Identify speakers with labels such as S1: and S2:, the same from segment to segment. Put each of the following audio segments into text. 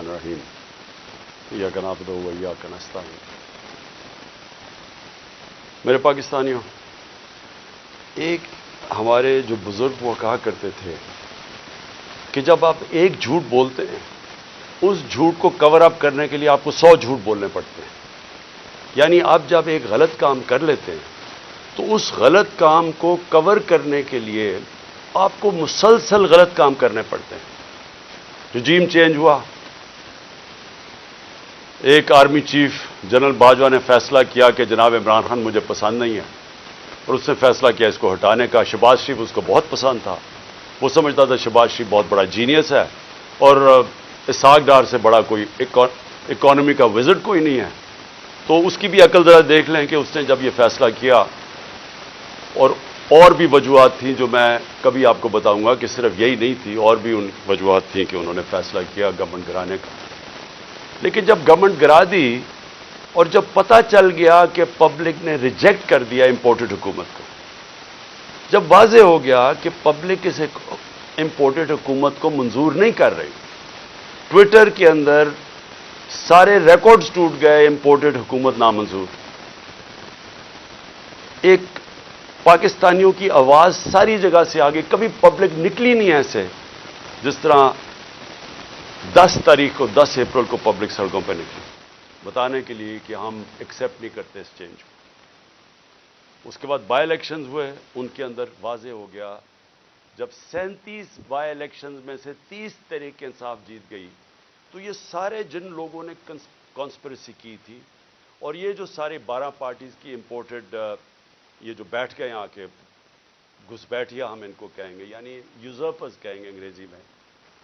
S1: الرحمن الرحیم ایاک نعبد و ایاک نستعین۔ میرے پاکستانیوں، ایک ہمارے جو بزرگ وہ کہا کرتے تھے کہ جب آپ ایک جھوٹ بولتے ہیں اس جھوٹ کو کور اپ کرنے کے لیے آپ کو 100 جھوٹ بولنے پڑتے ہیں۔ یعنی آپ جب ایک غلط کام کر لیتے ہیں تو اس غلط کام کو کور کرنے کے لیے آپ کو مسلسل غلط کام کرنے پڑتے ہیں۔ رجیم چینج ہوا، ایک آرمی چیف جنرل باجوہ نے فیصلہ کیا کہ جناب عمران خان مجھے پسند نہیں ہے، اور اس نے فیصلہ کیا اس کو ہٹانے کا۔ شہباز شریف اس کو بہت پسند تھا، وہ سمجھتا تھا شہباز شریف بہت بڑا جینیس ہے اور اسحاق ڈار سے بڑا کوئی اکانومی کا وزٹ کوئی نہیں ہے۔ تو اس کی بھی عقل ذرا دیکھ لیں کہ اس نے جب یہ فیصلہ کیا، اور بھی وجوہات تھیں جو میں کبھی آپ کو بتاؤں گا کہ صرف یہی نہیں تھی، اور بھی ان وجوہات تھیں کہ انہوں نے فیصلہ کیا گورنمنٹ گرانے کا۔ لیکن جب گورنمنٹ گرا دی اور جب پتہ چل گیا کہ پبلک نے ریجیکٹ کر دیا امپورٹڈ حکومت کو، جب واضح ہو گیا کہ پبلک اس امپورٹڈ حکومت کو منظور نہیں کر رہی، ٹویٹر کے اندر سارے ریکارڈز ٹوٹ گئے، امپورٹڈ حکومت نامنظور۔ ایک پاکستانیوں کی آواز ساری جگہ سے آگے، کبھی پبلک نکلی نہیں ایسے جس طرح 10 تاریخ کو 10 اپریل کو پبلک سڑکوں پہ نکلی بتانے کے لیے کہ ہم ایکسیپٹ نہیں کرتے اس چینج کو۔ اس کے بعد بائی الیکشنز ہوئے، ان کے اندر واضح ہو گیا، جب 37 بائی الیکشنز میں سے 30 تحریک انصاف جیت گئی، تو یہ سارے جن لوگوں نے کانسپریسی کی تھی، اور یہ جو سارے 12 پارٹیز کی امپورٹڈ یہ جو بیٹھ گئے آ کے گھسپیٹھیا ہم ان کو کہیں گے، یعنی یوزرپرز کہیں گے انگریزی میں،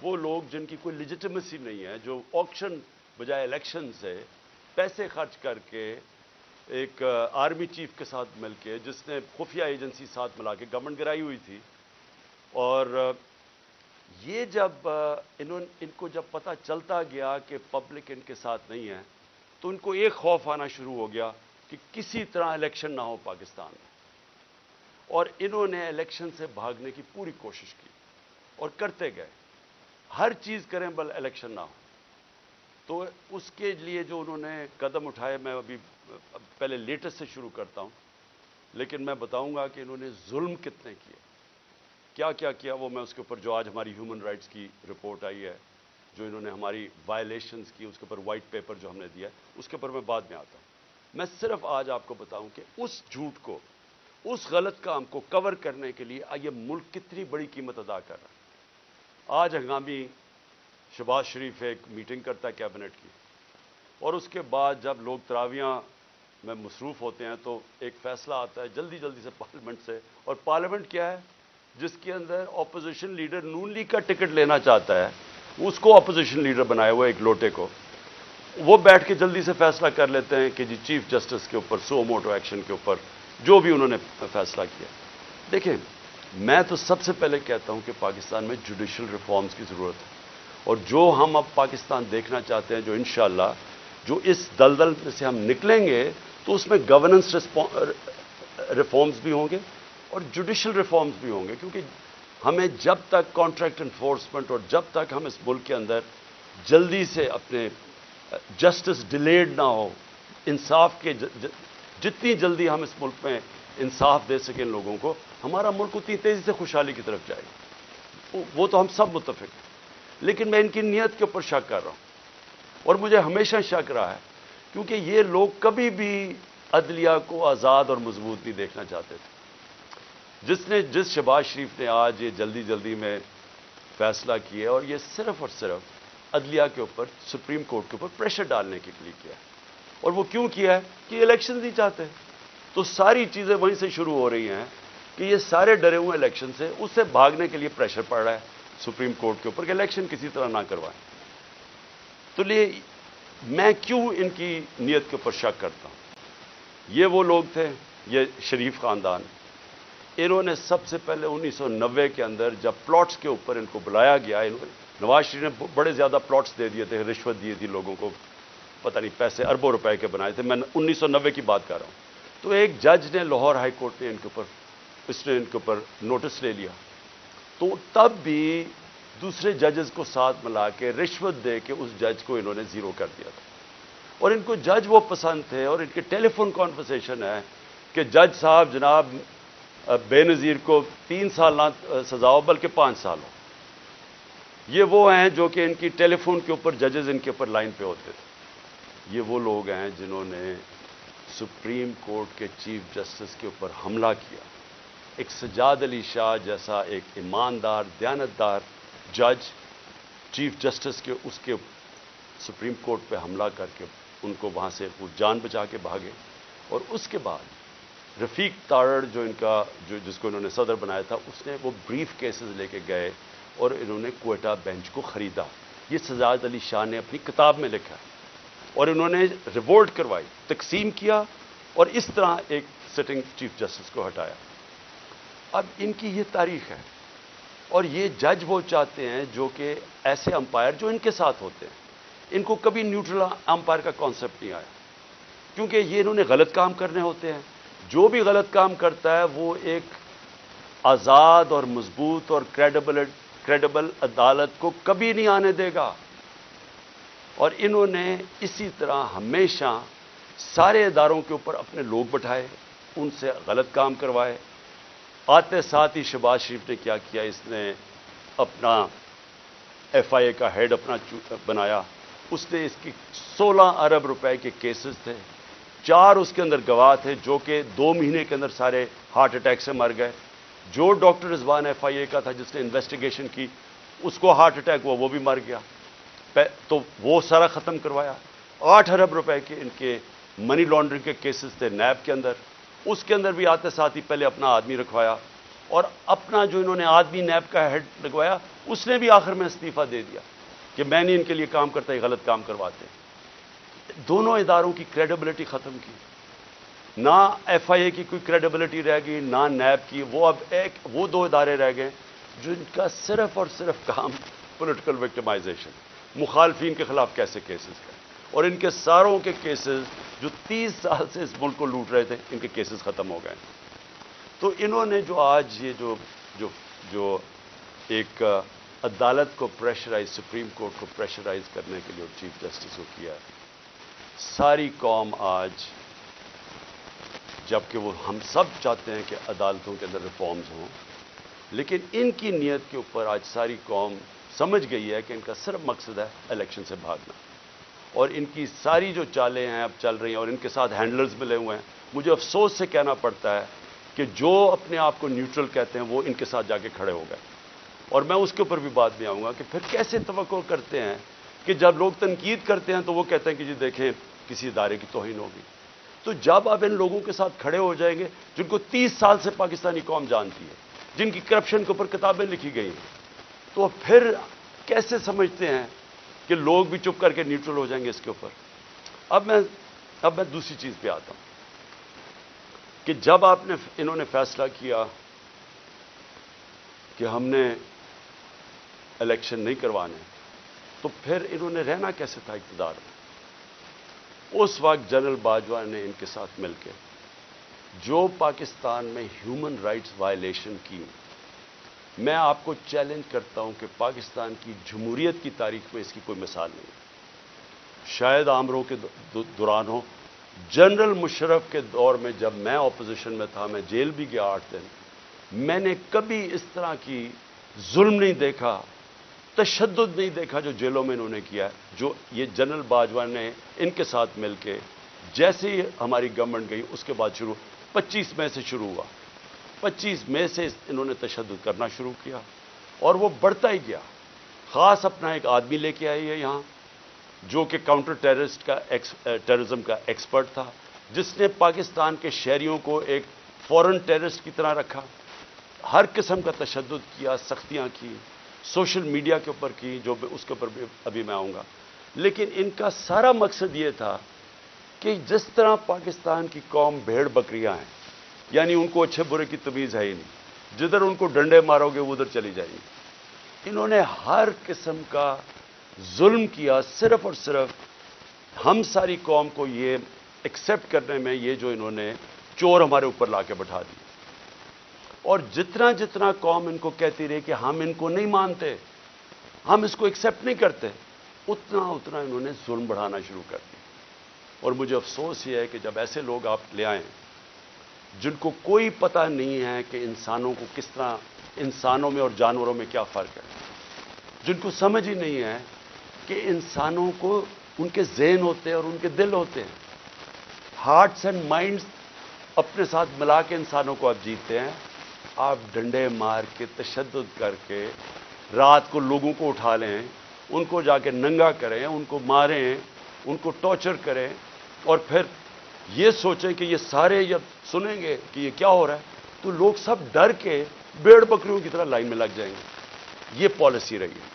S1: وہ لوگ جن کی کوئی لیجیٹمیسی نہیں ہے، جو آکشن بجائے الیکشن سے پیسے خرچ کر کے ایک آرمی چیف کے ساتھ مل کے، جس نے خفیہ ایجنسی ساتھ ملا کے گورنمنٹ گرائی ہوئی تھی، اور یہ جب ان کو جب پتہ چلتا گیا کہ پبلک ان کے ساتھ نہیں ہے، تو ان کو ایک خوف آنا شروع ہو گیا کہ کسی طرح الیکشن نہ ہو پاکستان میں، اور انہوں نے الیکشن سے بھاگنے کی پوری کوشش کی اور کرتے گئے، ہر چیز کریں بل الیکشن نہ ہو۔ تو اس کے لیے جو انہوں نے قدم اٹھائے، میں ابھی پہلے لیٹسٹ سے شروع کرتا ہوں، لیکن میں بتاؤں گا کہ انہوں نے ظلم کتنے کیے، کیا کیا وہ میں اس کے اوپر جو آج ہماری ہیومن رائٹس کی رپورٹ آئی ہے، جو انہوں نے ہماری وائلیشنز کی، اس کے اوپر وائٹ پیپر جو ہم نے دیا ہے، اس کے اوپر میں بعد میں آتا ہوں۔ میں صرف آج آپ کو بتاؤں کہ اس جھوٹ کو، اس غلط کام کو کور کرنے کے لیے یہ ملک کتنی بڑی قیمت ادا کر رہا ہے۔ آج ہنگامی شہباز شریف ایک میٹنگ کرتا ہے کیبنٹ کی، اور اس کے بعد جب لوگ تراویحاں میں مصروف ہوتے ہیں تو ایک فیصلہ آتا ہے جلدی سے پارلیمنٹ سے، اور پارلیمنٹ کیا ہے، جس کے اندر اپوزیشن لیڈر نون لیگ کا ٹکٹ لینا چاہتا ہے، اس کو اپوزیشن لیڈر بنایا ہوا ایک لوٹے کو، وہ بیٹھ کے جلدی سے فیصلہ کر لیتے ہیں کہ جی چیف جسٹس کے اوپر سو موٹو ایکشن کے اوپر جو بھی انہوں نے فیصلہ کیا۔ دیکھیں، میں تو سب سے پہلے کہتا ہوں کہ پاکستان میں جوڈیشل ریفارمز کی ضرورت ہے، اور جو ہم اب پاکستان دیکھنا چاہتے ہیں، جو انشاءاللہ جو اس دلدل میں سے ہم نکلیں گے، تو اس میں گورننس ریفارمز بھی ہوں گے اور جوڈیشل ریفارمز بھی ہوں گے، کیونکہ ہمیں جب تک کانٹریکٹ انفورسمنٹ اور جب تک ہم اس ملک کے اندر جلدی سے اپنے جسٹس ڈیلیڈ نہ ہو، انصاف کے جتنی جلدی ہم اس ملک میں انصاف دے سکیں لوگوں کو، ہمارا ملک اتنی تیزی سے خوشحالی کی طرف جائے گا۔ وہ تو ہم سب متفق ہیں، لیکن میں ان کی نیت کے اوپر شک کر رہا ہوں، اور مجھے ہمیشہ شک رہا ہے، کیونکہ یہ لوگ کبھی بھی عدلیہ کو آزاد اور مضبوط نہیں دیکھنا چاہتے تھے۔ جس شہباز شریف نے آج یہ جلدی میں فیصلہ کیا، اور یہ صرف اور صرف عدلیہ کے اوپر، سپریم کورٹ کے اوپر پریشر ڈالنے کے لیے کیا ہے، اور وہ کیوں کیا ہے کہ الیکشن نہیں چاہتے، تو ساری چیزیں وہیں سے شروع ہو رہی ہیں کہ یہ سارے ڈرے ہوئے الیکشن سے، اس سے بھاگنے کے لیے پریشر پڑ رہا ہے سپریم کورٹ کے اوپر کہ الیکشن کسی طرح نہ کروائیں۔ تو میں کیوں ان کی نیت کے اوپر شک کرتا ہوں؟ یہ وہ لوگ تھے، یہ شریف خاندان، انہوں نے سب سے پہلے 1990 کے اندر جب پلاٹس کے اوپر ان کو بلایا گیا، نواز شریف نے بڑے زیادہ پلاٹس دے دیے تھے، رشوت دی تھی لوگوں کو، پتہ نہیں پیسے اربوں روپے کے بنائے تھے، میں 1990 کی بات کر رہا ہوں۔ تو ایک جج نے لاہور ہائی کورٹ نے ان کے اوپر نوٹس لے لیا، تو تب بھی دوسرے ججز کو ساتھ ملا کے رشوت دے کے اس جج کو انہوں نے زیرو کر دیا تھا. اور ان کو جج وہ پسند تھے, اور ان کے ٹیلی فون کانورسیشن ہے کہ جج صاحب جناب بے نظیر کو 3 سال نہ سزا ہو بلکہ 5 سال ہو. یہ وہ ہیں جو کہ ان کی ٹیلی فون کے اوپر ججز ان کے اوپر لائن پہ ہوتے تھے. یہ وہ لوگ ہیں جنہوں نے سپریم کورٹ کے چیف جسٹس کے اوپر حملہ کیا. ایک سجاد علی شاہ جیسا ایک ایماندار دیانتدار جج چیف جسٹس کے اس کے سپریم کورٹ پہ حملہ کر کے ان کو وہاں سے وہ جان بچا کے بھاگے. اور اس کے بعد رفیق تارڑ جو ان کا جس کو انہوں نے صدر بنایا تھا, اس نے وہ بریف کیسز لے کے گئے اور انہوں نے کوئٹہ بینچ کو خریدا. یہ سجاد علی شاہ نے اپنی کتاب میں لکھا, اور انہوں نے ریوولٹ کروائی, تقسیم کیا, اور اس طرح ایک سٹنگ چیف جسٹس کو ہٹایا. اب ان کی یہ تاریخ ہے, اور یہ جج وہ چاہتے ہیں جو کہ ایسے امپائر جو ان کے ساتھ ہوتے ہیں. ان کو کبھی نیوٹرل امپائر کا کانسیپٹ نہیں آیا, کیونکہ یہ انہوں نے غلط کام کرنے ہوتے ہیں. جو بھی غلط کام کرتا ہے وہ ایک آزاد اور مضبوط اور کریڈیبل عدالت کو کبھی نہیں آنے دے گا. اور انہوں نے اسی طرح ہمیشہ سارے اداروں کے اوپر اپنے لوگ بٹھائے, ان سے غلط کام کروائے. آتے ساتھ ہی شہباز شریف نے کیا کیا, اس نے اپنا ایف آئی اے کا ہیڈ اپنا بنایا. اس نے اس کی 16 ارب روپے کے کیسز تھے, 4 اس کے اندر گواہ تھے جو کہ 2 مہینے کے اندر سارے ہارٹ اٹیک سے مر گئے. جو ڈاکٹر رضوان ایف آئی اے کا تھا جس نے انویسٹیگیشن کی, اس کو ہارٹ اٹیک ہوا, وہ بھی مر گیا. تو وہ سارا ختم کروایا. 8 ارب روپے کے ان کے منی لانڈرنگ کے کیسز تھے نیب کے اندر, اس کے اندر بھی آتے ساتھ ہی پہلے اپنا آدمی رکھوایا, اور اپنا جو انہوں نے آدمی نیب کا ہیڈ لگوایا اس نے بھی آخر میں استعفیٰ دے دیا کہ میں نہیں ان کے لیے کام کرتا, یہ غلط کام کرواتے. دونوں اداروں کی کریڈیبلٹی ختم کی. نہ ایف آئی اے کی کوئی کریڈیبلٹی رہ گئی, نہ نیب کی. وہ اب وہ 2 ادارے رہ گئے جن کا صرف اور صرف کام پولیٹیکل وکٹمائزیشن, مخالفین کے خلاف کیسے کیسز کریں. اور ان کے ساروں کے کیسز جو 30 سال سے اس ملک کو لوٹ رہے تھے, ان کے کیسز ختم ہو گئے. تو انہوں نے جو آج یہ جو ایک عدالت کو پریشرائز, سپریم کورٹ کو پریشرائز کرنے کے لیے چیف جسٹس کو کیا ہے, ساری قوم آج, جبکہ وہ ہم سب چاہتے ہیں کہ عدالتوں کے اندر ریفارمز ہوں, لیکن ان کی نیت کے اوپر آج ساری قوم سمجھ گئی ہے کہ ان کا صرف مقصد ہے الیکشن سے بھاگنا. اور ان کی ساری جو چالیں ہیں اب چل رہی ہیں, اور ان کے ساتھ ہینڈلرز ملے ہوئے ہیں. مجھے افسوس سے کہنا پڑتا ہے کہ جو اپنے آپ کو نیوٹرل کہتے ہیں وہ ان کے ساتھ جا کے کھڑے ہو گئے. اور میں اس کے اوپر بھی بات میں آؤں گا کہ پھر کیسے توقع کرتے ہیں کہ جب لوگ تنقید کرتے ہیں تو وہ کہتے ہیں کہ جی دیکھیں کسی ادارے کی توہین ہوگی. تو جب آپ ان لوگوں کے ساتھ کھڑے ہو جائیں گے جن کو 30 سال سے پاکستانی قوم جانتی ہے, جن کی کرپشن کے اوپر کتابیں لکھی گئی ہیں, تو پھر کیسے سمجھتے ہیں کہ لوگ بھی چپ کر کے نیوٹرل ہو جائیں گے اس کے اوپر. اب میں دوسری چیز پہ آتا ہوں کہ جب انہوں نے فیصلہ کیا کہ ہم نے الیکشن نہیں کروانے, تو پھر انہوں نے رہنا کیسے تھا اقتدار میں. اس وقت جنرل باجوہ نے ان کے ساتھ مل کے جو پاکستان میں ہیومن رائٹس وائلیشن کی, میں آپ کو چیلنج کرتا ہوں کہ پاکستان کی جمہوریت کی تاریخ میں اس کی کوئی مثال نہیں. شاید آمروں کے دوران ہو, جنرل مشرف کے دور میں جب میں اپوزیشن میں تھا, میں جیل بھی گیا 8 دن, میں نے کبھی اس طرح کی ظلم نہیں دیکھا, تشدد نہیں دیکھا جو جیلوں میں انہوں نے کیا ہے. جو یہ جنرل باجوہ نے ان کے ساتھ مل کے, جیسے ہی ہماری گورنمنٹ گئی اس کے بعد 25 مئی سے شروع ہوا, 25 مئی سے انہوں نے تشدد کرنا شروع کیا, اور وہ بڑھتا ہی گیا. خاص اپنا ایک آدمی لے کے آئی ہے یہاں جو کہ کاؤنٹر ٹیررزم کا ایکسپرٹ تھا, جس نے پاکستان کے شہریوں کو ایک فورن ٹیررسٹ کی طرح رکھا, ہر قسم کا تشدد کیا, سختیاں کی, سوشل میڈیا کے اوپر کی, جو اس کے اوپر بھی ابھی میں آؤں گا. لیکن ان کا سارا مقصد یہ تھا کہ جس طرح پاکستان کی قوم بھیڑ بکریاں ہیں, یعنی ان کو اچھے برے کی تمیز ہے ہی نہیں, جدھر ان کو ڈنڈے مارو گے وہ ادھر چلی جائیں گی. انہوں نے ہر قسم کا ظلم کیا, صرف اور صرف ہم ساری قوم کو یہ ایکسیپٹ کرنے میں, یہ جو انہوں نے چور ہمارے اوپر لا کے بٹھا دی. اور جتنا قوم ان کو کہتی رہی کہ ہم ان کو نہیں مانتے, ہم اس کو ایکسیپٹ نہیں کرتے، اتنا اتنا انہوں نے ظلم بڑھانا شروع کر دیا. اور مجھے افسوس یہ ہے کہ جب ایسے لوگ آپ لے آئیں جن کو کوئی پتہ نہیں ہے کہ انسانوں کو کس طرح، انسانوں میں اور جانوروں میں کیا فرق ہے، جن کو سمجھ ہی نہیں ہے کہ انسانوں کو ان کے ذہن ہوتے ہیں اور ان کے دل ہوتے ہیں، ہارٹس اینڈ مائنڈز اپنے ساتھ ملا کے انسانوں کو آپ جیتے ہیں. آپ ڈنڈے مار کے، تشدد کر کے، رات کو لوگوں کو اٹھا لیں، ان کو جا کے ننگا کریں، ان کو ماریں، ان کو ٹارچر کریں، اور پھر یہ سوچیں کہ یہ سارے جب سنیں گے کہ یہ کیا ہو رہا ہے تو لوگ سب ڈر کے بھیڑ بکریوں کی طرح لائن میں لگ جائیں گے. یہ پالیسی رہی ہے.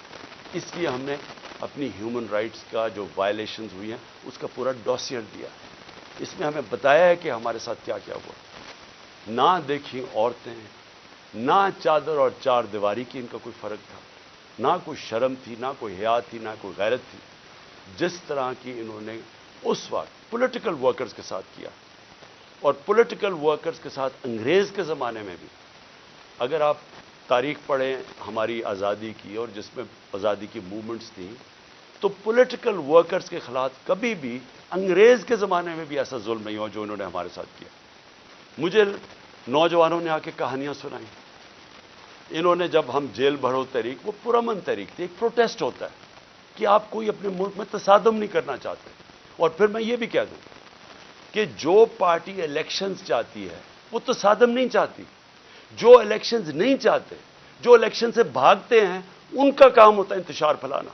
S1: اس لیے ہم نے اپنی ہیومن رائٹس کا جو وائلیشنز ہوئی ہیں اس کا پورا ڈوسیئر دیا. اس میں ہمیں بتایا ہے کہ ہمارے ساتھ کیا کیا ہوا. نہ دیکھیں عورتیں، نہ چادر اور چار دیواری کی ان کا کوئی فرق تھا، نہ کوئی شرم تھی، نہ کوئی حیا تھی، نہ کوئی غیرت تھی. جس طرح کی انہوں نے اس وقت پولیٹیکل ورکرز کے ساتھ کیا، اور پولیٹیکل ورکرز کے ساتھ انگریز کے زمانے میں بھی. اگر آپ تاریخ پڑھیں ہماری آزادی کی اور جس میں آزادی کی موومنٹس تھیں، تو پولیٹیکل ورکرز کے خلاف کبھی بھی انگریز کے زمانے میں بھی ایسا ظلم نہیں ہوا جو انہوں نے ہمارے ساتھ کیا. مجھے نوجوانوں نے آ کے کہانیاں سنائیں. انہوں نے جب ہم جیل بھرو تحریک، وہ پرامن تحریک تھی، ایک پروٹیسٹ ہوتا ہے کہ آپ کوئی اپنے ملک میں تصادم نہیں کرنا چاہتے. اور پھر میں یہ بھی کہہ دوں کہ جو پارٹی الیکشنز چاہتی ہے وہ تصادم نہیں چاہتی. جو الیکشنز نہیں چاہتے، جو الیکشن سے بھاگتے ہیں، ان کا کام ہوتا ہے انتشار پھیلانا.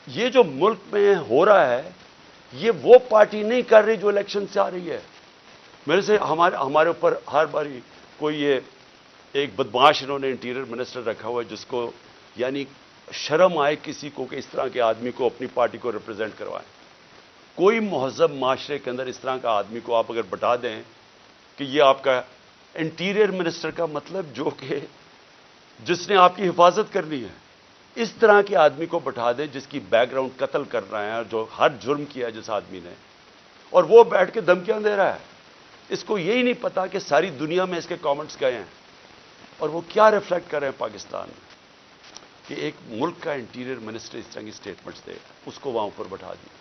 S1: یہ جو ملک میں ہو رہا ہے یہ وہ پارٹی نہیں کر رہی جو الیکشن سے آ رہی ہے. میرے سے ہمارے اوپر ہر باری کوئی یہ ایک بدماش انہوں نے انٹیریئر منسٹر رکھا ہوا ہے جس کو یعنی شرم آئے کسی کو کہ اس طرح کے آدمی کو اپنی پارٹی کو ریپرزینٹ کروائیں. کوئی مہذب معاشرے کے اندر اس طرح کا آدمی کو آپ اگر بتا دیں کہ یہ آپ کا انٹیریئر منسٹر کا مطلب جو کہ جس نے آپ کی حفاظت کرنی ہے، اس طرح کے آدمی کو بٹھا دیں جس کی بیک گراؤنڈ قتل کر رہا ہے، جو ہر جرم کیا ہے جس آدمی نے، اور وہ بیٹھ کے دھمکیاں دے رہا ہے. اس کو یہی نہیں پتا کہ ساری دنیا میں اس کے کامنٹس گئے ہیں اور وہ کیا ریفلیکٹ کر رہے ہیں پاکستان میں، کہ ایک ملک کا انٹیریئر منسٹر اس طرح کی اسٹیٹمنٹس دے، اس کو وہاں اوپر بٹھا دی،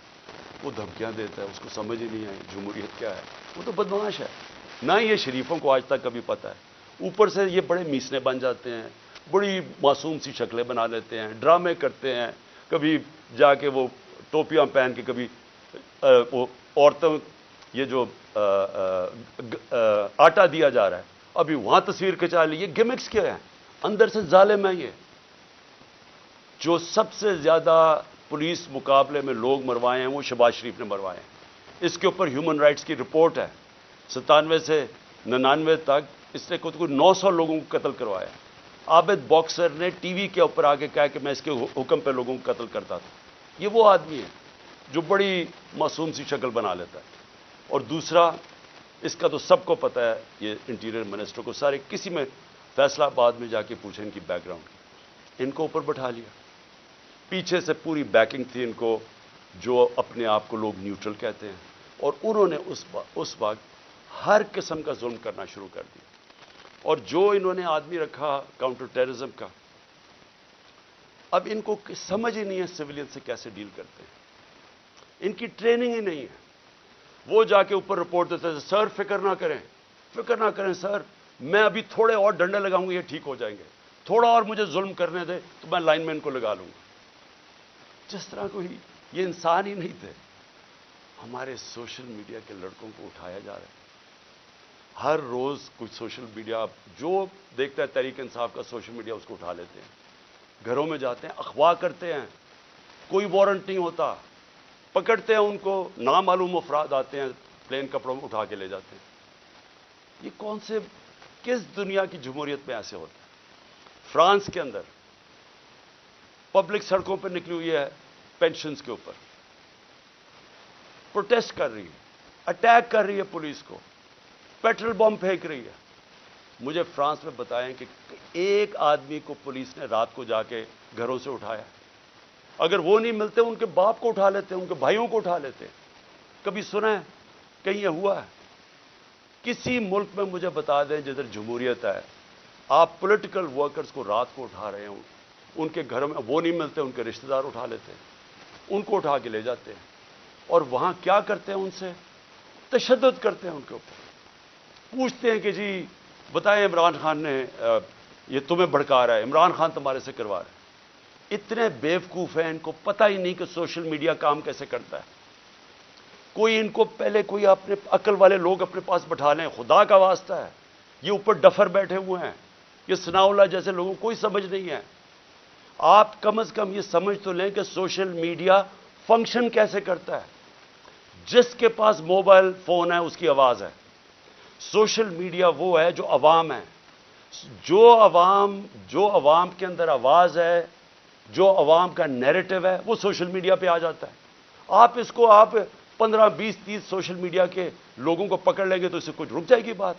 S1: وہ دھمکیاں دیتا ہے. اس کو سمجھ ہی نہیں آئی جمہوریت کیا ہے. وہ تو بدمعاش ہے. نہ یہ شریفوں کو آج تک کبھی پتہ ہے. اوپر سے یہ بڑے میسنے بن جاتے ہیں، بڑی معصوم سی شکلیں بنا لیتے ہیں، ڈرامے کرتے ہیں. کبھی جا کے وہ ٹوپیاں پہن کے، کبھی وہ عورتوں یہ جو آٹا دیا جا رہا ہے ابھی وہاں تصویر کھچا لی. یہ گیمکس کیا ہے؟ اندر سے ظالم ہے. یہ جو سب سے زیادہ پولیس مقابلے میں لوگ مروائے ہیں وہ شہباز شریف نے مروائے ہیں. اس کے اوپر ہیومن رائٹس کی رپورٹ ہے. 97 سے 99 تک اس نے کوئی 900 لوگوں کو قتل کروایا. عابد باکسر نے ٹی وی کے اوپر آگے کہا کہ میں اس کے حکم پہ لوگوں کو قتل کرتا تھا. یہ وہ آدمی ہے جو بڑی معصوم سی شکل بنا لیتا ہے. اور دوسرا، اس کا تو سب کو پتہ ہے، یہ انٹیریئر منسٹر کو سارے، کسی میں فیصلہ آباد میں جا کے پوچھیں ان کی بیک گراؤنڈ کی. ان کو اوپر بٹھا لیا. پیچھے سے پوری بیکنگ تھی ان کو، جو اپنے آپ کو لوگ نیوٹرل کہتے ہیں، اور انہوں نے اس وقت ہر قسم کا ظلم کرنا شروع کر دیا. اور جو انہوں نے آدمی رکھا کاؤنٹر ٹیررزم کا، اب ان کو سمجھ ہی نہیں ہے سویلین سے کیسے ڈیل کرتے ہیں. ان کی ٹریننگ ہی نہیں ہے. وہ جا کے اوپر رپورٹ دیتے تھے، سر فکر نہ کریں سر، میں ابھی تھوڑے اور ڈنڈے لگاؤں گا یہ ٹھیک ہو جائیں گے، تھوڑا اور مجھے ظلم کرنے دے تو میں لائن مین کو لگا لوں گا. جس طرح کوئی یہ انسان ہی نہیں تھے. ہمارے سوشل میڈیا کے لڑکوں کو اٹھایا جا رہا ہے. ہر روز کچھ سوشل میڈیا جو دیکھتا ہے تحریک انصاف کا سوشل میڈیا اس کو اٹھا لیتے ہیں، گھروں میں جاتے ہیں، اغوا کرتے ہیں، کوئی وارنٹ نہیں ہوتا، پکڑتے ہیں ان کو، نامعلوم افراد آتے ہیں پلین کپڑوں میں اٹھا کے لے جاتے ہیں. یہ کون سے، کس دنیا کی جمہوریت میں ایسے ہوتا ہے؟ فرانس کے اندر پبلک سڑکوں پہ نکلی ہوئی ہے پینشنز کے اوپر، پروٹیسٹ کر رہی ہے، اٹیک کر رہی ہے پولیس کو، پیٹرول بم پھینک رہی ہے. مجھے فرانس میں بتائیں کہ ایک آدمی کو پولیس نے رات کو جا کے گھروں سے اٹھایا. اگر وہ نہیں ملتے ان کے باپ کو اٹھا لیتے، ان کے بھائیوں کو اٹھا لیتے. کبھی سنا ہے کہیں یہ ہوا ہے؟ کسی ملک میں مجھے بتا دیں جدھر جمہوریت ہے، آپ پولیٹیکل ورکرز کو رات کو اٹھا رہے ہوں ان کے گھر میں وہ نہیں ملتے، ان کے رشتہ دار اٹھا لیتے ہیں، ان کو اٹھا کے لے جاتے ہیں، اور وہاں کیا کرتے ہیں؟ ان سے تشدد کرتے ہیں، ان کے اوپر پوچھتے ہیں کہ جی بتائیں عمران خان نے یہ تمہیں بھڑکا رہا ہے، عمران خان تمہارے سے کروا رہا ہے۔ اتنے بیوقوف ہیں، ان کو پتہ ہی نہیں کہ سوشل میڈیا کام کیسے کرتا ہے۔ کوئی ان کو پہلے کوئی اپنے عقل والے لوگ اپنے پاس بٹھا لیں، خدا کا واسطہ ہے، یہ اوپر ڈفر بیٹھے ہوئے ہیں، یہ ثناء اللہ جیسے لوگوں کو کوئی سمجھ نہیں ہے۔ آپ کم از کم یہ سمجھ تو لیں کہ سوشل میڈیا فنکشن کیسے کرتا ہے۔ جس کے پاس موبائل فون ہے اس کی آواز ہے۔ سوشل میڈیا وہ ہے جو عوام ہے، جو عوام کے اندر آواز ہے، جو عوام کا نیریٹو ہے، وہ سوشل میڈیا پہ آ جاتا ہے۔ آپ 15 20 30 سوشل میڈیا کے لوگوں کو پکڑ لیں گے تو اس سے کچھ رک جائے گی بات،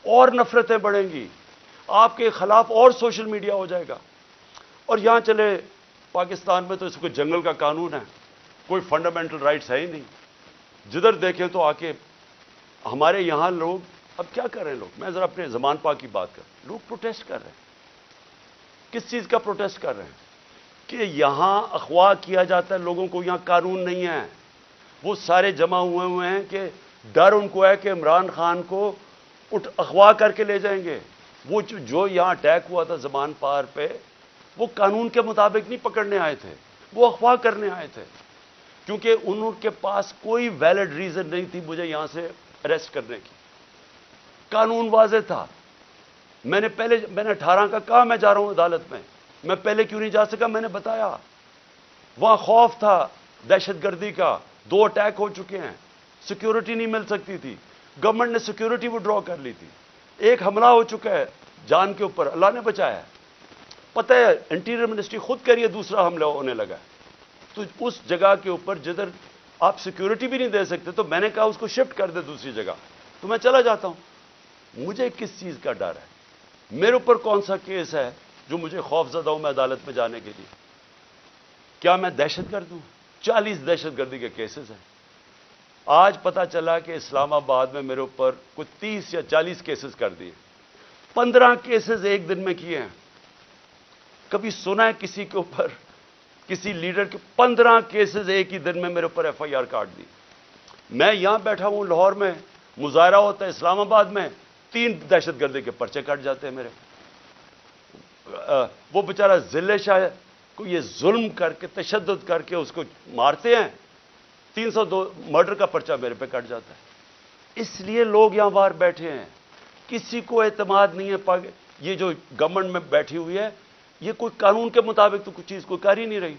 S1: اور نفرتیں بڑھیں گی، آپ کے خلاف اور سوشل میڈیا ہو جائے گا۔ اور یہاں چلے پاکستان میں تو اس کو جنگل کا قانون ہے، کوئی فنڈامنٹل رائٹس ہے ہی نہیں، جدھر دیکھیں تو آ کے ہمارے یہاں لوگ اب کیا کر رہے ہیں؟ لوگ، میں ذرا اپنے زمان پاک کی بات کروں، لوگ پروٹیسٹ کر رہے ہیں۔ کس چیز کا پروٹیسٹ کر رہے ہیں؟ کہ یہاں اغوا کیا جاتا ہے لوگوں کو، یہاں قانون نہیں ہے۔ وہ سارے جمع ہوئے ہیں کہ ڈر ان کو ہے کہ عمران خان کو اغوا کر کے لے جائیں گے۔ وہ جو یہاں اٹیک ہوا تھا زمان پار پہ، وہ قانون کے مطابق نہیں پکڑنے آئے تھے، وہ اغوا کرنے آئے تھے، کیونکہ ان کے پاس کوئی ویلڈ ریزن نہیں تھی مجھے یہاں سے اریسٹ کرنے کی۔ قانون واضح تھا۔ میں نے 18 کا کہا میں جا رہا ہوں عدالت میں پہلے کیوں نہیں جا سکا؟ میں نے بتایا وہاں خوف تھا دہشت گردی کا، 2 اٹیک ہو چکے ہیں، سیکیورٹی نہیں مل سکتی تھی، گورنمنٹ نے سیکیورٹی وڈرا کر لی تھی، ایک حملہ ہو چکا ہے جان کے اوپر، اللہ نے بچایا ہے۔ پتہ ہے انٹیریئر منسٹری خود کہہ رہی ہے دوسرا حملہ ہونے لگا ہے۔ تو اس جگہ کے اوپر جدھر آپ سیکیورٹی بھی نہیں دے سکتے، تو میں نے کہا اس کو شفٹ کر دے دوسری جگہ، تو میں چلا جاتا ہوں۔ مجھے کس چیز کا ڈر ہے؟ میرے اوپر کون سا کیس ہے جو مجھے خوف زدہ ہوں میں عدالت میں جانے کے لیے؟ کیا میں دہشت گرد ہوں؟ 40 دہشت گردی کے کیسز ہیں۔ آج پتا چلا کہ اسلام آباد میں میرے اوپر کوئی 30 یا 40 کیسز کر دیے، 15 کیسز ایک دن میں کیے ہیں۔ کبھی سنا ہے کسی کے اوپر، کسی لیڈر کے 15 کیسز ایک ہی دن میں میرے اوپر ایف آئی آر کاٹ دی؟ میں یہاں بیٹھا ہوں لاہور میں، مظاہرہ ہوتا ہے اسلام آباد میں، 3 دہشت گردی کے پرچے کٹ جاتے ہیں میرے۔ وہ بیچارہ ضلع شاہ کو یہ ظلم کر کے، تشدد کر کے اس کو مارتے ہیں، 302 مرڈر کا پرچہ میرے پہ کٹ جاتا ہے۔ اس لیے لوگ یہاں باہر بیٹھے ہیں، کسی کو اعتماد نہیں ہے۔ یہ جو گورنمنٹ میں بیٹھی ہوئی ہے، یہ کوئی قانون کے مطابق تو کچھ چیز کوئی کر ہی نہیں رہی۔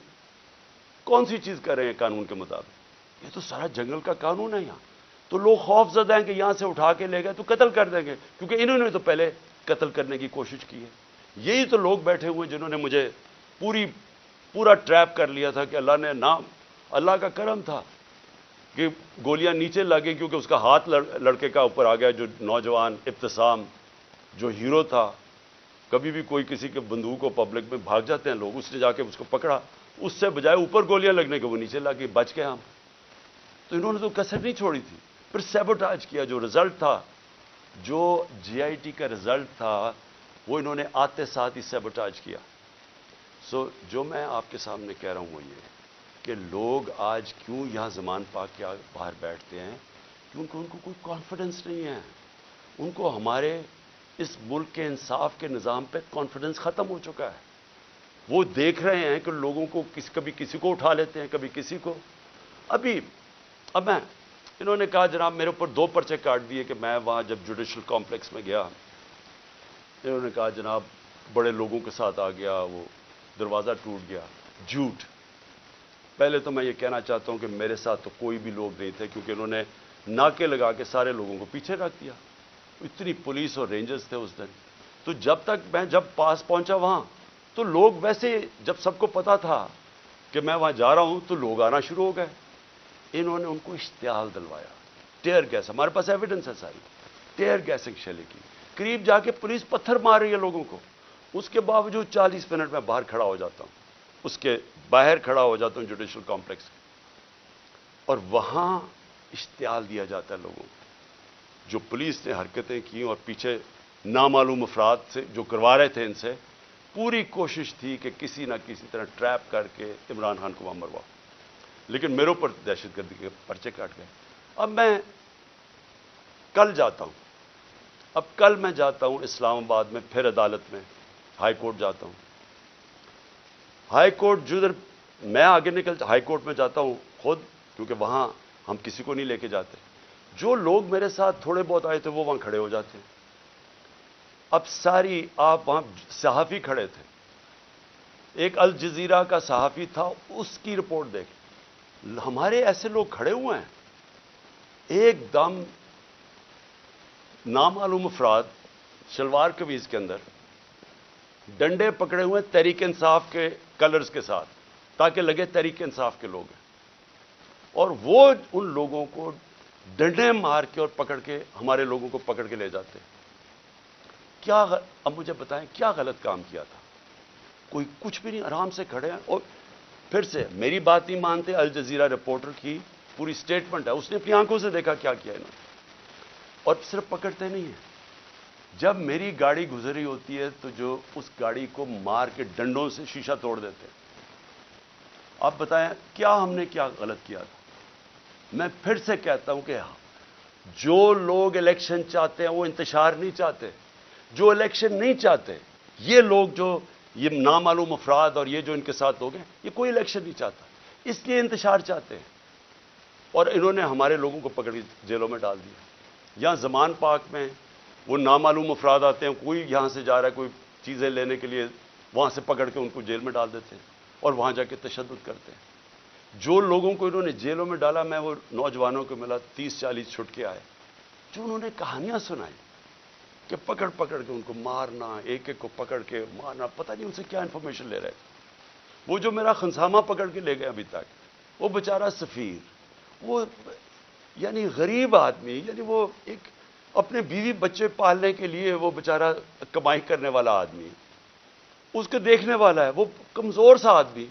S1: کون سی چیز کر رہے ہیں قانون کے مطابق؟ یہ تو سارا جنگل کا قانون ہے یہاں۔ تو لوگ خوف زدہ ہیں کہ یہاں سے اٹھا کے لے گئے تو قتل کر دیں گے، کیونکہ انہوں نے تو پہلے قتل کرنے کی کوشش کی ہے۔ یہی تو لوگ بیٹھے ہوئے جنہوں نے مجھے پورا ٹریپ کر لیا تھا کہ اللہ کا کرم تھا کہ گولیاں نیچے لگیں، کیونکہ اس کا ہاتھ لڑکے کا اوپر آ گیا، جو نوجوان ابتسام جو ہیرو تھا۔ کبھی بھی کوئی کسی کے بندوق کو پبلک میں بھاگ جاتے ہیں لوگ، اس نے جا کے اس کو پکڑا، اس سے بجائے اوپر گولیاں لگنے کے وہ نیچے لگی، بچ گئے ہم۔ تو انہوں نے تو کسر نہیں چھوڑی تھی، پھر سیبوٹاج کیا۔ جو رزلٹ تھا، جو جی آئی ٹی کا رزلٹ تھا، وہ انہوں نے آتے ساتھ ہی سیبوٹاج کیا۔ جو میں آپ کے سامنے کہہ رہا ہوں وہ یہ کہ لوگ آج کیوں یہاں زمان پاک کے باہر بیٹھتے ہیں، کیونکہ ان کو کوئی کانفیڈنس نہیں ہے، ان کو ہمارے اس ملک کے انصاف کے نظام پہ کانفیڈنس ختم ہو چکا ہے۔ وہ دیکھ رہے ہیں کہ لوگوں کو کبھی کسی کو اٹھا لیتے ہیں، کبھی کسی کو۔ اب انہوں نے کہا جناب میرے اوپر 2 پرچے کاٹ دیے کہ میں وہاں جب جوڈیشل کمپلیکس میں گیا، انہوں نے کہا جناب بڑے لوگوں کے ساتھ آ گیا، وہ دروازہ ٹوٹ گیا۔ جھوٹ۔ پہلے تو میں یہ کہنا چاہتا ہوں کہ میرے ساتھ تو کوئی بھی لوگ نہیں تھے، کیونکہ انہوں نے ناکے لگا کے سارے لوگوں کو پیچھے رکھ دیا، اتنی پولیس اور رینجرز تھے اس دن۔ تو جب پاس پہنچا وہاں، تو لوگ ویسے جب سب کو پتا تھا کہ میں وہاں جا رہا ہوں تو لوگ آنا شروع ہو گئے۔ انہوں نے ان کو اشتعال دلوایا، ٹیئر گیس، ہمارے پاس ایویڈنس ہے ساری، ٹیئر گیسنگ شیلنگ کی، قریب جا کے پولیس پتھر مار رہی ہے لوگوں کو۔ اس کے باوجود 40 منٹ میں باہر کھڑا ہو جاتا ہوں، اس کے باہر کھڑا ہو جاتا ہوں جوڈیشل کمپلیکس، اور وہاں اشتعال دیا جاتا ہے لوگوں کو۔ جو پولیس نے حرکتیں کی اور پیچھے نامعلوم افراد سے جو کروا رہے تھے ان سے، پوری کوشش تھی کہ کسی نہ کسی طرح ٹریپ کر کے عمران خان کو وہاں مرواؤ، لیکن میرے اوپر دہشت گردی کے پرچے کاٹ گئے۔ اب میں کل جاتا ہوں، کل میں جاتا ہوں اسلام آباد میں، پھر عدالت میں ہائی کورٹ جاتا ہوں۔ ہائی کورٹ جدھر میں آگے ہائی کورٹ میں جاتا ہوں خود، کیونکہ وہاں ہم کسی کو نہیں لے کے جاتے۔ جو لوگ میرے ساتھ تھوڑے بہت آئے تھے وہ وہاں کھڑے ہو جاتے ہیں۔ اب آپ وہاں صحافی کھڑے تھے، ایک الجزیرہ کا صحافی تھا، اس کی رپورٹ دیکھ، ہمارے ایسے لوگ کھڑے ہوئے ہیں، ایک دم نامعلوم افراد شلوار قمیض کے اندر ڈنڈے پکڑے ہوئے تحریک انصاف کے کلرز کے ساتھ، تاکہ لگے تحریک انصاف کے لوگ ہیں، اور وہ ان لوگوں کو ڈنڈے مار کے اور پکڑ کے ہمارے لوگوں کو پکڑ کے لے جاتے۔ اب مجھے بتائیں کیا غلط کام کیا تھا؟ کوئی کچھ بھی نہیں، آرام سے کھڑے ہیں۔ اور پھر سے میری بات نہیں مانتے، الجزیرہ رپورٹر کی پوری سٹیٹمنٹ ہے، اس نے اپنی آنکھوں سے دیکھا کیا کیا انہوں نے، اور صرف پکڑتے نہیں ہیں۔ جب میری گاڑی گزری ہوتی ہے تو جو اس گاڑی کو مار کے ڈنڈوں سے شیشہ توڑ دیتے ہیں۔ آپ بتائیں کیا ہم نے کیا غلط کیا تھا؟ میں پھر سے کہتا ہوں کہ جو لوگ الیکشن چاہتے ہیں وہ انتشار نہیں چاہتے، جو الیکشن نہیں چاہتے، یہ لوگ جو یہ نامعلوم افراد اور یہ جو ان کے ساتھ لوگ ہیں، یہ کوئی الیکشن نہیں چاہتا، اس لیے انتشار چاہتے ہیں۔ اور انہوں نے ہمارے لوگوں کو پکڑ کے جیلوں میں ڈال دیا۔ یہاں زمان پاک میں وہ نامعلوم افراد آتے ہیں، کوئی یہاں سے جا رہا ہے کوئی چیزیں لینے کے لیے، وہاں سے پکڑ کے ان کو جیل میں ڈال دیتے ہیں اور وہاں جا کے تشدد کرتے ہیں۔ جو لوگوں کو انہوں نے جیلوں میں ڈالا، میں وہ نوجوانوں کو ملا 30-40 چھٹ کے آئے، جو انہوں نے کہانیاں سنائی کہ پکڑ پکڑ کے ان کو مارنا، ایک ایک کو پکڑ کے مارنا، پتہ نہیں ان سے کیا انفارمیشن لے رہے تھے۔ وہ جو میرا خنسامہ پکڑ کے لے گئے ابھی تک، وہ بیچارہ سفیر، وہ یعنی غریب آدمی، یعنی وہ ایک اپنے بیوی بچے پالنے کے لیے وہ بیچارہ کمائی کرنے والا آدمی، اس کو دیکھنے والا ہے، وہ کمزور سا آدمی،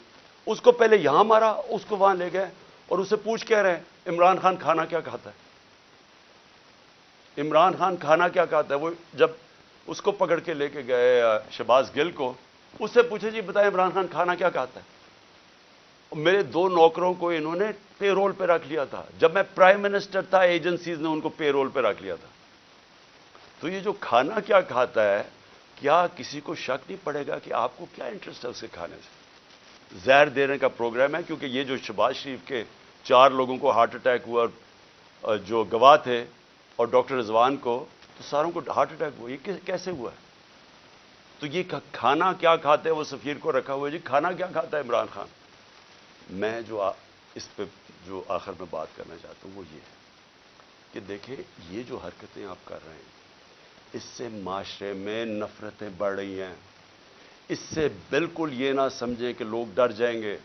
S1: اس کو پہلے یہاں مارا، اس کو وہاں لے گئے اور اسے پوچھ کہہ رہے ہیں عمران خان کھانا کیا کھاتا ہے؟ عمران خان کھانا کیا کھاتا ہے؟ وہ جب اس کو پکڑ کے لے کے گئے شہباز گل کو، اس سے پوچھے جی بتائیں عمران خان کھانا کیا کھاتا ہے؟ میرے 2 نوکروں کو انہوں نے پے رول پہ رکھ لیا تھا، جب میں پرائم منسٹر تھا ایجنسیز نے ان کو پے رول پہ رکھ لیا تھا۔ تو یہ جو کھانا کیا کھاتا ہے، کیا کسی کو شک نہیں پڑے گا کہ آپ کو کیا انٹرسٹ ہے اسے کھانے سے؟ زہر دینے کا پروگرام ہے، کیونکہ یہ جو شہباز شریف کے 4 لوگوں کو ہارٹ اٹیک ہوا، اور جو گواہ تھے، اور ڈاکٹر رضوان کو، تو ساروں کو ہارٹ اٹیک ہوا، یہ کیسے ہوا ہے؟ تو یہ کھانا کیا کھاتے ہیں، وہ سفیر کو رکھا ہوا ہے، جی کھانا کیا کھاتا ہے عمران خان؟ میں جو اس پہ جو آخر میں بات کرنا چاہتا ہوں وہ یہ ہے کہ دیکھیں یہ جو حرکتیں آپ کر رہے ہیں، اس سے معاشرے میں نفرتیں بڑھ رہی ہیں۔ اس سے بالکل یہ نہ سمجھیں کہ لوگ ڈر جائیں گے۔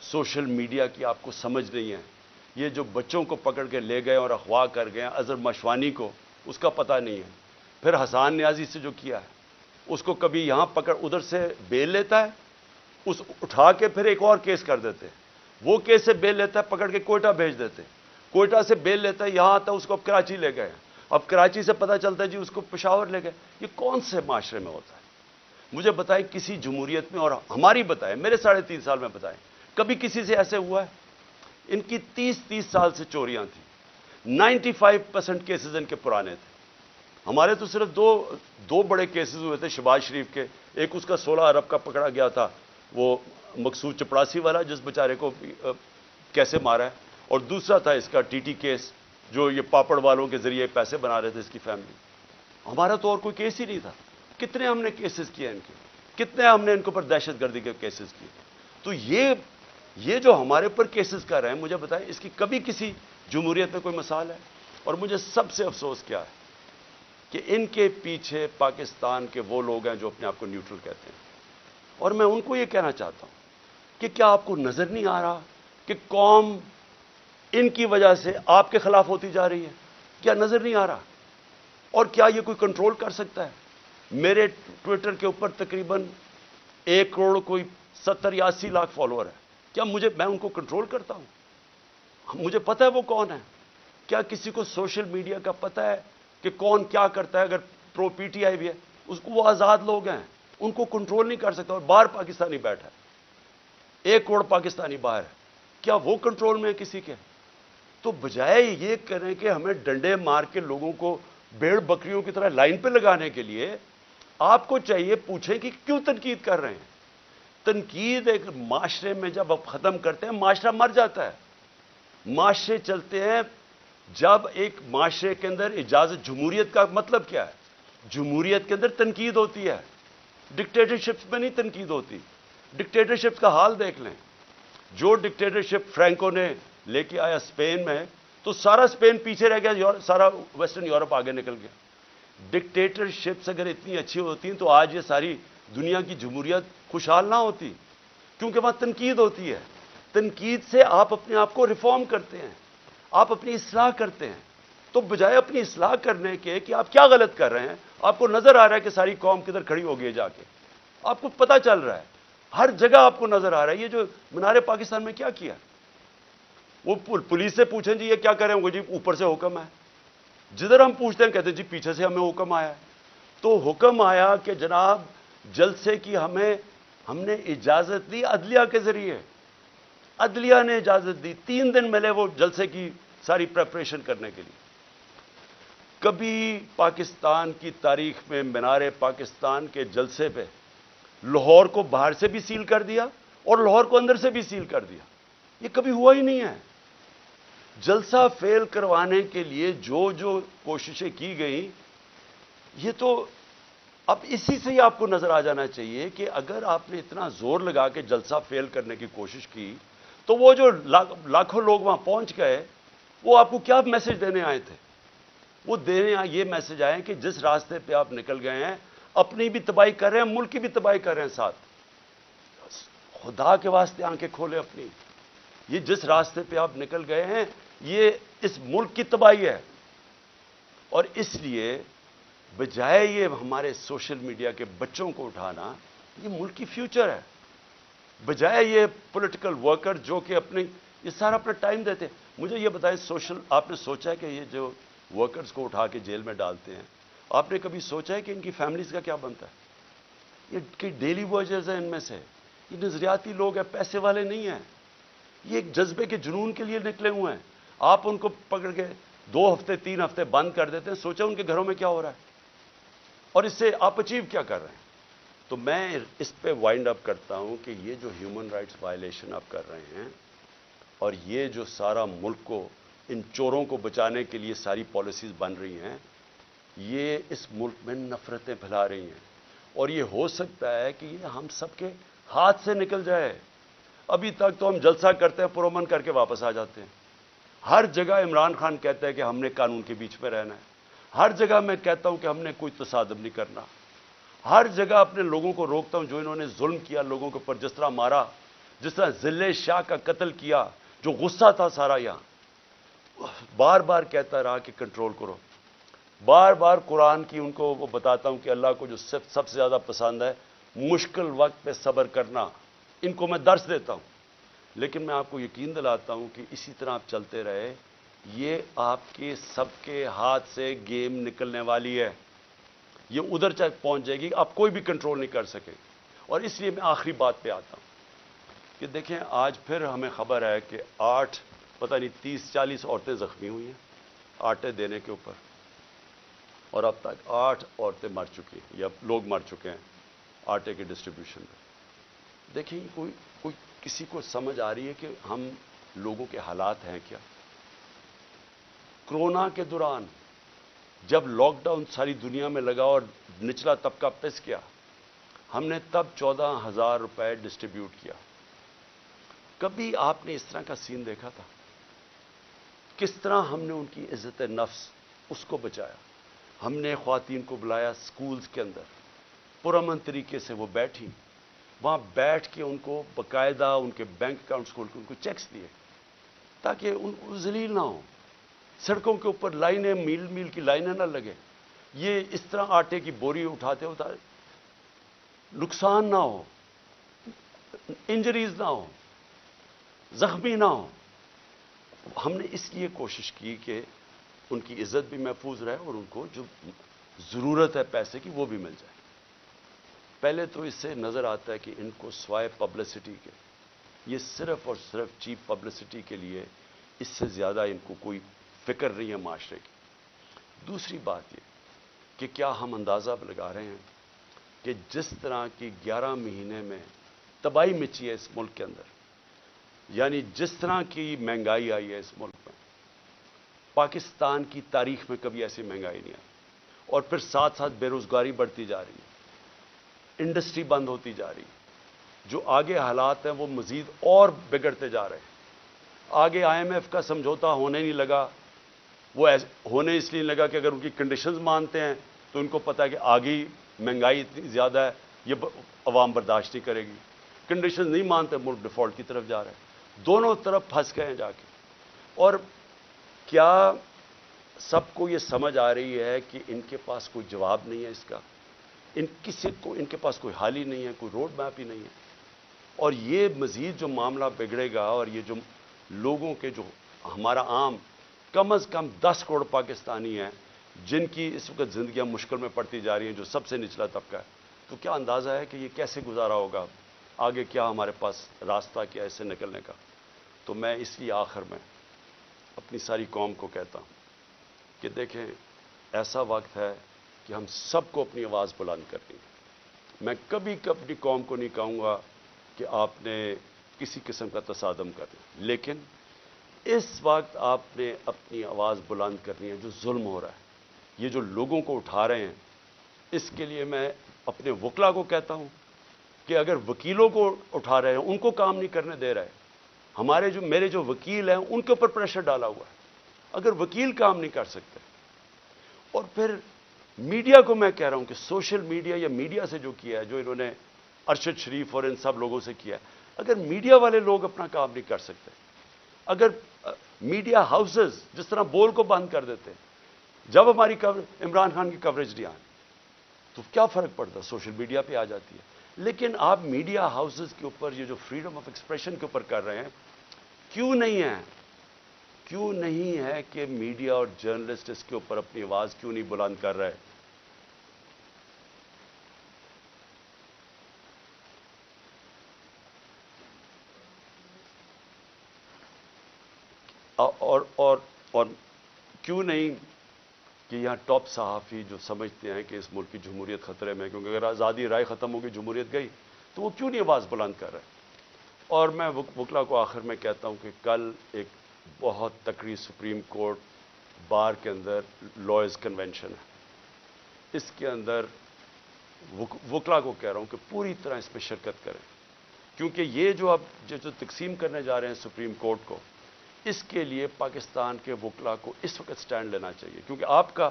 S1: سوشل میڈیا کی آپ کو سمجھ نہیں ہے۔ یہ جو بچوں کو پکڑ کے لے گئے اور اغوا کر گئے اظہر مشوانی کو، اس کا پتہ نہیں ہے۔ پھر حسان نیازی سے جو کیا ہے، اس کو کبھی یہاں پکڑ، ادھر سے بیل لیتا ہے، اس اٹھا کے پھر ایک اور کیس کر دیتے ہیں، وہ کیس سے بیل لیتا ہے، پکڑ کے کوئٹہ بھیج دیتے ہیں، کوئٹہ سے بیل لیتا ہے، یہاں آتا ہے، اس کو اب کراچی لے گئے، اب کراچی سے پتہ چلتا ہے جی اس کو پشاور لے گئے۔ یہ کون سے معاشرے میں ہوتا ہے؟ مجھے بتائیں کسی جمہوریت میں، اور ہماری بتائیں، میرے 3.5 سال میں بتائیں کبھی کسی سے ایسے ہوا ہے؟ ان کی 30 سال سے چوریاں تھیں، 95% کیسز ان کے پرانے تھے۔ ہمارے تو صرف دو بڑے کیسز ہوئے تھے شہباز شریف کے، ایک اس کا 16 ارب کا پکڑا گیا تھا، وہ مقصود چپڑاسی والا جس بیچارے کو کیسے مارا ہے، اور دوسرا تھا اس کا TT کیس، جو یہ پاپڑ والوں کے ذریعے پیسے بنا رہے تھے اس کی فیملی۔ ہمارا تو اور کوئی کیس ہی نہیں تھا۔ کتنے ہم نے کیسز کیے ان کے، کتنے ہم نے ان کے اوپر دہشت گردی کے کیسز کیے۔ تو یہ جو ہمارے اوپر کیسز کر رہے ہیں، مجھے بتائیں اس کی کبھی کسی جمہوریت میں کوئی مثال ہے؟ اور مجھے سب سے افسوس کیا ہے کہ ان کے پیچھے پاکستان کے وہ لوگ ہیں جو اپنے آپ کو نیوٹرل کہتے ہیں، اور میں ان کو یہ کہنا چاہتا ہوں کہ کیا آپ کو نظر نہیں آ رہا کہ قوم ان کی وجہ سے آپ کے خلاف ہوتی جا رہی ہے؟ کیا نظر نہیں آ رہا؟ اور کیا یہ کوئی کنٹرول کر سکتا ہے؟ میرے ٹویٹر کے اوپر تقریباً 1 کروڑ کوئی 70 یا 80 لاکھ فالوور ہے۔ کیا میں ان کو کنٹرول کرتا ہوں؟ مجھے پتہ ہے وہ کون ہے؟ کیا کسی کو سوشل میڈیا کا پتہ ہے کہ کون کیا کرتا ہے؟ اگر پرو PTI بھی ہے، اس کو وہ آزاد لوگ ہیں، ان کو کنٹرول نہیں کر سکتا, اور باہر پاکستانی بیٹھا ہے, 1 کروڑ پاکستانی باہر ہے, کیا وہ کنٹرول میں ہے کسی کے؟ تو بجائے یہ کریں کہ ہمیں ڈنڈے مار کے لوگوں کو بھیڑ بکریوں کی طرح لائن پہ لگانے کے لیے, آپ کو چاہیے پوچھیں کہ کیوں تنقید کر رہے ہیں. تنقید ایک معاشرے میں جب آپ ختم کرتے ہیں معاشرہ مر جاتا ہے. معاشرے چلتے ہیں جب ایک معاشرے کے اندر اجازت. جمہوریت کا مطلب کیا ہے؟ جمہوریت کے اندر تنقید ہوتی ہے, ڈکٹیٹرشپ میں نہیں تنقید ہوتی. ڈکٹیٹرشپ کا حال دیکھ لیں, جو ڈکٹیٹرشپ فرینکو نے لے کے آیا اسپین میں, تو سارا اسپین پیچھے رہ گیا, سارا ویسٹرن یورپ آگے نکل گیا. ڈکٹیٹرشپس اگر اتنی اچھی ہوتی ہیں تو آج یہ ساری دنیا کی جمہوریت خوشحال نہ ہوتی, کیونکہ وہاں تنقید ہوتی ہے. تنقید سے آپ اپنے آپ کو ریفارم کرتے ہیں, آپ اپنی اصلاح کرتے ہیں. تو بجائے اپنی اصلاح کرنے کے کہ آپ کیا غلط کر رہے ہیں, آپ کو نظر آ رہا ہے کہ ساری قوم کدھر کھڑی ہو گئی جا کے, آپ کو پتہ چل رہا ہے, ہر جگہ آپ کو نظر آ رہا ہے. یہ جو مینار پاکستان میں کیا کیا, وہ پولیس سے پوچھیں جی یہ کیا کریں گے, جی اوپر سے حکم ہے. جدھر ہم پوچھتے ہیں کہتے ہیں جی پیچھے سے ہمیں حکم آیا ہے. تو حکم آیا کہ جناب جلسے کی ہم نے اجازت دی عدلیہ کے ذریعے, عدلیہ نے اجازت دی, 3 دن ملے وہ جلسے کی ساری پریپریشن کرنے کے لیے. کبھی پاکستان کی تاریخ میں مینار پاکستان کے جلسے پہ لاہور کو باہر سے بھی سیل کر دیا اور لاہور کو اندر سے بھی سیل کر دیا, یہ کبھی ہوا ہی نہیں ہے. جلسہ فیل کروانے کے لیے جو کوششیں کی گئیں, یہ تو اب اسی سے ہی آپ کو نظر آ جانا چاہیے کہ اگر آپ نے اتنا زور لگا کے جلسہ فیل کرنے کی کوشش کی تو وہ جو لاکھوں لوگ وہاں پہنچ گئے, وہ آپ کو کیا میسج دینے آئے تھے؟ وہ دینے یہ میسج آئے کہ جس راستے پہ آپ نکل گئے ہیں اپنی بھی تباہی کر رہے ہیں, ملک کی بھی تباہی کر رہے ہیں ساتھ. خدا کے واسطے آنکھیں کھولیں اپنی. یہ جس راستے پہ آپ نکل گئے ہیں یہ اس ملک کی تباہی ہے. اور اس لیے بجائے یہ ہمارے سوشل میڈیا کے بچوں کو اٹھانا, یہ ملک کی فیوچر ہے. بجائے یہ پولیٹیکل ورکر جو کہ یہ سارا اپنا ٹائم دیتے ہیں. مجھے یہ بتائیں, آپ نے سوچا ہے کہ یہ جو ورکرز کو اٹھا کے جیل میں ڈالتے ہیں, آپ نے کبھی سوچا ہے کہ ان کی فیملیز کا کیا بنتا ہے؟ یہ کہ ڈیلی ورکرز ہیں, ان میں سے یہ نظریاتی لوگ ہیں, پیسے والے نہیں ہیں. یہ ایک جذبے کے جنون کے لیے نکلے ہوئے ہیں. آپ ان کو پکڑ کے 2 ہفتے 3 ہفتے بند کر دیتے ہیں, سوچا ان کے گھروں میں کیا ہو رہا ہے اور اس سے آپ اچیو کیا کر رہے ہیں. تو میں اس پہ وائنڈ اپ کرتا ہوں کہ یہ جو ہیومن رائٹس وائلیشن آپ کر رہے ہیں اور یہ جو سارا ملک کو ان چوروں کو بچانے کے لیے ساری پالیسیز بن رہی ہیں, یہ اس ملک میں نفرتیں پھیلا رہی ہیں. اور یہ ہو سکتا ہے کہ یہ ہم سب کے ہاتھ سے نکل جائے. ابھی تک تو ہم جلسہ کرتے ہیں, پرامن کر کے واپس آ جاتے ہیں. ہر جگہ عمران خان کہتا ہے کہ ہم نے قانون کے بیچ میں رہنا ہے. ہر جگہ میں کہتا ہوں کہ ہم نے کوئی تصادم نہیں کرنا. ہر جگہ اپنے لوگوں کو روکتا ہوں جو انہوں نے ظلم کیا لوگوں کے اوپر, جس طرح مارا, جس طرح ذلِ شاہ کا قتل کیا, جو غصہ تھا سارا یہاں. بار بار کہتا رہا کہ کنٹرول کرو. بار بار قرآن کی ان کو وہ بتاتا ہوں کہ اللہ کو جو سب سے زیادہ پسند ہے مشکل وقت پہ صبر کرنا, ان کو میں درس دیتا ہوں. لیکن میں آپ کو یقین دلاتا ہوں کہ اسی طرح آپ چلتے رہے, یہ آپ کے سب کے ہاتھ سے گیم نکلنے والی ہے. یہ ادھر تک پہنچ جائے گی, آپ کوئی بھی کنٹرول نہیں کر سکے. اور اس لیے میں آخری بات پہ آتا ہوں کہ دیکھیں آج پھر ہمیں خبر ہے کہ 30-40 عورتیں زخمی ہوئی ہیں آٹے دینے کے اوپر, اور اب تک 8 عورتیں مر چکی ہیں یا لوگ مر چکے ہیں آٹے کے ڈسٹریبیوشن میں. دیکھیں کوئی کسی کو سمجھ آ رہی ہے کہ ہم لوگوں کے حالات ہیں کیا؟ کرونا کے دوران جب لاک ڈاؤن ساری دنیا میں لگا اور نچلا طبقہ پس گیا, ہم نے تب 14,000 روپے ڈسٹریبیوٹ کیا. کبھی آپ نے اس طرح کا سین دیکھا تھا؟ کس طرح ہم نے ان کی عزت نفس اس کو بچایا. ہم نے خواتین کو بلایا سکولز کے اندر, پرامن طریقے سے وہ بیٹھی, وہاں بیٹھ کے ان کو باقاعدہ ان کے بینک اکاؤنٹس کھول کے ان کو چیکس دیے تاکہ ان ذلیل نہ ہوں. سڑکوں کے اوپر لائنیں میل میل کی لائنیں نہ لگے. یہ اس طرح آٹے کی بوری اٹھاتے نقصان نہ ہو, انجریز نہ ہو, زخمی نہ ہو. ہم نے اس لیے کوشش کی کہ ان کی عزت بھی محفوظ رہے اور ان کو جو ضرورت ہے پیسے کی وہ بھی مل جائے. پہلے تو اس سے نظر آتا ہے کہ ان کو سوائے پبلسٹی کے، یہ صرف اور صرف چیپ پبلسٹی کے لیے، اس سے زیادہ ان کو کوئی فکر نہیں ہے معاشرے کی۔ دوسری بات یہ کہ کیا ہم اندازہ لگا رہے ہیں کہ جس طرح کی 11 مہینے میں تباہی مچی ہے اس ملک کے اندر، یعنی جس طرح کی مہنگائی آئی ہے اس ملک میں، پاکستان کی تاریخ میں کبھی ایسی مہنگائی نہیں آئی، اور پھر ساتھ ساتھ بے روزگاری بڑھتی جا رہی ہے، انڈسٹری بند ہوتی جا رہی ہے، جو آگے حالات ہیں وہ مزید اور بگڑتے جا رہے ہیں۔ آگے IMF کا سمجھوتا ہونے نہیں لگا، وہ ہونے اس لیے لگا کہ اگر ان کی کنڈیشنز مانتے ہیں تو ان کو پتا ہے کہ آگے مہنگائی اتنی زیادہ ہے، یہ عوام برداشت نہیں کرے گی۔ کنڈیشنز نہیں مانتے، ملک ڈیفالٹ کی طرف جا رہے ہیں، دونوں طرف پھنس گئے ہیں جا کے۔ اور کیا سب کو یہ سمجھ آ رہی ہے کہ ان کے پاس کوئی جواب نہیں ہے اس کا، ان کے پاس کوئی حل ہی نہیں ہے، کوئی روڈ میپ ہی نہیں ہے؟ اور یہ مزید جو معاملہ بگڑے گا، اور یہ جو لوگوں کے جو ہمارا عام کم از کم 10 کروڑ پاکستانی ہیں جن کی اس وقت زندگیاں مشکل میں پڑتی جا رہی ہیں، جو سب سے نچلا طبقہ ہے، تو کیا اندازہ ہے کہ یہ کیسے گزارا ہوگا؟ آگے کیا ہمارے پاس راستہ کیا ہے اس سے نکلنے کا؟ تو میں اس لیے آخر میں اپنی ساری قوم کو کہتا ہوں کہ دیکھیں، ایسا وقت ہے کہ ہم سب کو اپنی آواز بلند کرنی ہے۔ میں کبھی اپنی قوم کو نہیں کہوں گا کہ آپ نے کسی قسم کا تصادم کرنا، لیکن اس وقت آپ نے اپنی آواز بلند کرنی ہے۔ جو ظلم ہو رہا ہے، یہ جو لوگوں کو اٹھا رہے ہیں، اس کے لیے میں اپنے وکلا کو کہتا ہوں کہ اگر وکیلوں کو اٹھا رہے ہیں، ان کو کام نہیں کرنے دے رہے، میرے جو وکیل ہیں ان کے اوپر پریشر ڈالا ہوا ہے، اگر وکیل کام نہیں کر سکتے، اور پھر میڈیا کو میں کہہ رہا ہوں کہ سوشل میڈیا یا میڈیا سے جو کیا ہے، جو انہوں نے ارشد شریف اور ان سب لوگوں سے کیا ہے، اگر میڈیا والے لوگ اپنا کام نہیں کر سکتے، اگر میڈیا ہاؤسز جس طرح بول کو بند کر دیتے، جب ہماری عمران خان کی کوریج نہیں آئی تو کیا فرق پڑتا؟ سوشل میڈیا پہ آ جاتی ہے۔ لیکن آپ میڈیا ہاؤسز کے اوپر یہ جو فریڈم آف ایکسپریشن کے اوپر کر رہے ہیں، کیوں نہیں ہے؟ کیوں نہیں ہے کہ میڈیا اور جرنلسٹ اس کے اوپر اپنی آواز کیوں نہیں بلند کر رہے؟ اور کیوں نہیں کہ یہاں ٹاپ صحافی جو سمجھتے ہیں کہ اس ملک کی جمہوریت خطرے میں، کیونکہ اگر آزادی رائے ختم ہوگی، جمہوریت گئی، تو وہ کیوں نہیں آواز بلند کر رہے؟ اور میں وکلا کو آخر میں کہتا ہوں کہ کل ایک بہت تکڑی سپریم کورٹ بار کے اندر لائرز کنونشن ہے، اس کے اندر وکلا کو کہہ رہا ہوں کہ پوری طرح اس میں شرکت کریں، کیونکہ یہ جو اب جو تقسیم کرنے جا رہے ہیں سپریم کورٹ کو، اس کے لیے پاکستان کے وکلا کو اس وقت سٹینڈ لینا چاہیے، کیونکہ آپ کا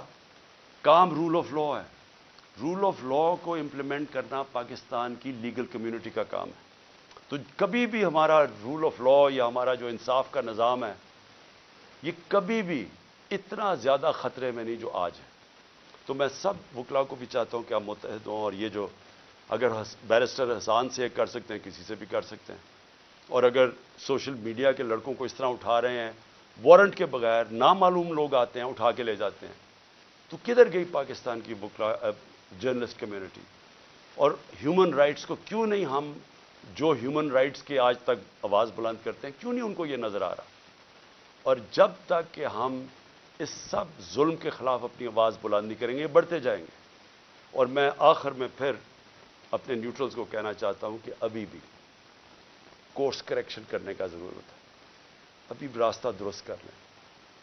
S1: کام رول آف لا ہے۔ رول آف لا کو امپلیمنٹ کرنا پاکستان کی لیگل کمیونٹی کا کام ہے۔ تو کبھی بھی ہمارا رول آف لا یا ہمارا جو انصاف کا نظام ہے، یہ کبھی بھی اتنا زیادہ خطرے میں نہیں جو آج ہے۔ تو میں سب وکلا کو بھی چاہتا ہوں کہ آپ متحد ہوں، اور یہ جو اگر بیرسٹر حسان سے کر سکتے ہیں، کسی سے بھی کر سکتے ہیں، اور اگر سوشل میڈیا کے لڑکوں کو اس طرح اٹھا رہے ہیں وارنٹ کے بغیر، نامعلوم لوگ آتے ہیں اٹھا کے لے جاتے ہیں، تو کدھر گئی پاکستان کی وکلا جرنلسٹ کمیونٹی؟ اور ہیومن رائٹس کو کیوں نہیں ہم جو ہیومن رائٹس کے آج تک آواز بلند کرتے ہیں، کیوں نہیں ان کو یہ نظر آ رہا؟ اور جب تک کہ ہم اس سب ظلم کے خلاف اپنی آواز بلند نہیں کریں گے، یہ بڑھتے جائیں گے۔ اور میں آخر میں پھر اپنے نیوٹرلز کو کہنا چاہتا ہوں کہ ابھی بھی کورس کریکشن کرنے کا ضرورت ہے، ابھی بھی راستہ درست کر لیں،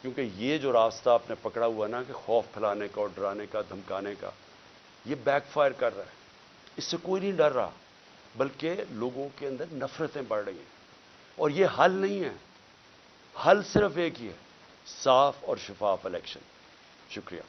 S1: کیونکہ یہ جو راستہ آپ نے پکڑا ہوا نا کہ خوف پھیلانے کا اور ڈرانے کا، دھمکانے کا، یہ بیک فائر کر رہا ہے۔ اس سے کوئی نہیں ڈر رہا، بلکہ لوگوں کے اندر نفرتیں بڑھ رہی ہیں، اور یہ حل نہیں ہے۔ حل صرف ایک ہی ہے، صاف اور شفاف الیکشن۔ شکریہ۔